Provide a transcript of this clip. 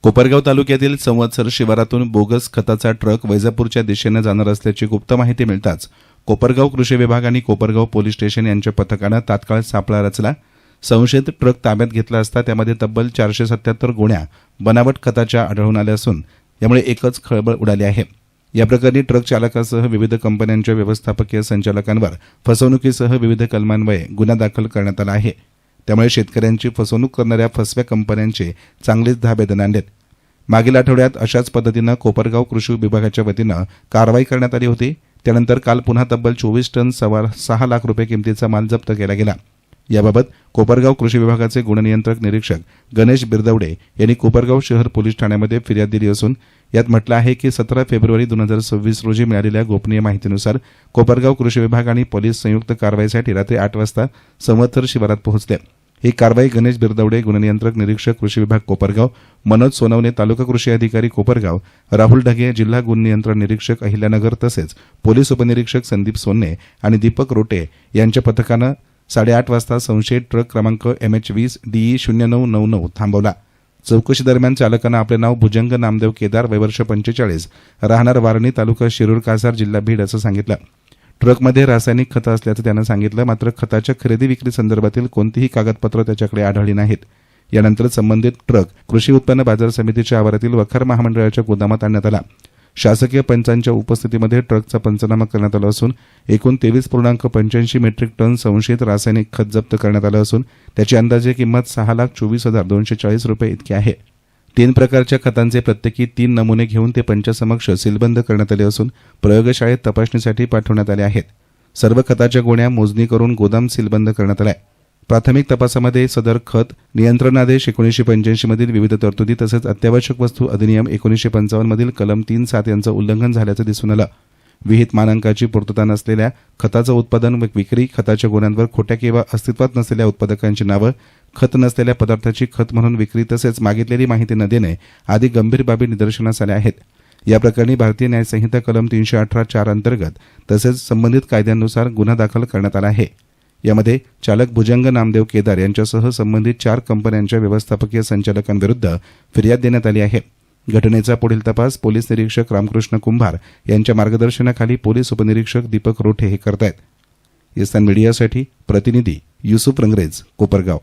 कोपरगाव तालुक्यातील संवत्सर शिवारातून बोगस खताचा ट्रक वैजापूरच्या दिशेने जाणार असल्याची गुप्त माहिती मिळताच कोपरगाव कृषी विभाग आणि कोपरगाव पोलीस स्टेशन यांच्या पथकानं तात्काळ सापळा रचला। संशयित ट्रक ताब्यात घेतला असता त्यामध्ये तब्बल 477 गोण्या बनावट खताच्या आढळून आल्या असून यामुळे एकच खळबळ उडाली आहे। या प्रकरणी ट्रक चालकासह विविध कंपन्यांच्या व्यवस्थापकीय संचालकांवर फसवणुकीसह विविध कलमान्वये गुन्हा दाखल करण्यात आला आहे। त्यामुळे शेतकऱ्यांची फसवणूक करणाऱ्या फसव्या कंपन्यांचे चांगलेच धाबे दणाणलेत। मागील आठवड्यात अशाच पद्धतीनं कोपरगाव कृषी विभागाच्या वतीनं कारवाई करण्यात आली होती। त्यानंतर काल पुन्हा तब्बल 24 टन सव्वा 6 लाख रुपये किमतीचा माल जप्त केला गेला। याबाबत कोपरगाव कृषी विभागाचे गुणनियंत्रक निरीक्षक गणेश बिरदवडे यांनी कोपरगाव शहर पोलीस ठाण्यामध्ये फिर्याद दिली असून यात म्हटलं आहे की 17 फेब्रुवारी 2026 रोजी मिळालेल्या गोपनीय माहितीनुसार कोपरगाव कृषी विभाग आणि पोलीस संयुक्त कारवाईसाठी रात्री 8 वाजता संवत्सर शिवारात पोहोचले। ही कारवाई गणेश बिरदवडे गुणनियंत्रक निरीक्षक कृषी विभाग कोपरगाव, मनोज सोनवणे तालुका कृषी अधिकारी कोपरगाव, राहुल ढगे जिल्हा गुण नियंत्रण निरीक्षक अहिल्यानगर तसेच पोलीस उपनिरीक्षक संदीप सोन्ने आणि दीपक रोटे यांच्या पथकानं 8:30 वाजता संशयित ट्रक क्रमांक MH20 DE 0999 थांबवला। चौकशी दरम्यान चालकानं आपले नाव भुजंग नामदेव केदार वय वर्ष 45 राहणार वारणी तालुका शिरूर कासार जिल्हा बीड असं सांगितलं। ट्रकमध्ये रासायनिक खतं असल्याचं त्यानं सांगितलं, मात्र खताच्या खरेदी विक्री संदर्भातील कोणतीही कागदपत्र त्याच्याकडे आढळली नाहीत। यानंतर संबंधित ट्रक कृषी उत्पन्न बाजार समितीच्या आवारातील वखार महामंडळाच्या गोदामात आणण्यात आला। शासकीय पंचांच्या उपस्थितीमध्ये ट्रकचा पंचनामा करण्यात आला असून एकूण 23.85 मेट्रिक टन संशयित रासायनिक खत जप्त करण्यात आलं असून त्याची अंदाजे किंमत 6,24,240 रुपये इतकी आहे। 3 प्रकारच्या खतांचे प्रत्येकी 3 नमुने घेऊन ते पंचासमक्ष सीलबंद करण्यात आले असून प्रयोगशाळेत तपासणीसाठी पाठवण्यात आले आहेत। सर्व खताच्या गोण्या मोजणी करून गोदाम सीलबंद करण्यात आले। प्राथमिक तपासामध्ये सदर खत नियंत्रणादेश 1985 मधील विविध तरतुदी तसेच अत्यावश्यक वस्तू अधिनियम 1955 मधील कलम 3(7) यांचं उल्लंघन झाल्याचं दिसून आलं। विहित मानांकाची पूर्तता नसलेल्या खताचं उत्पादन व विक्री, खताच्या गोण्यांवर खोट्या किंवा अस्तित्वात नसलेल्या उत्पादकांची नावं, खत नसलेल्या पदार्थाची खत म्हणून विक्री तसेच मागितलेली माहिती न देणे आदी गंभीर बाबी निदर्शनास आल्या आहेत। या प्रकरणी भारतीय न्याय संहिता कलम 318(4) अंतर्गत तसेच संबंधित कायद्यांनुसार गुन्हा दाखल करण्यात आला आहे। यामध्ये चालक भुजंग नामदेव केदार यांच्यासह संबंधित 4 कंपन्यांच्या व्यवस्थापकीय संचालकांविरुद्ध फिर्याद देण्यात आली आहे। घटनेचा पुढील तपास पोलीस निरीक्षक रामकृष्ण कुंभार यांच्या मार्गदर्शनाखाली पोलीस उपनिरीक्षक दीपक रोठे हे करतायत। ईस्तान मीडियासाठी प्रतिनिधी युसुफ रंगरेज, कोपरगाव।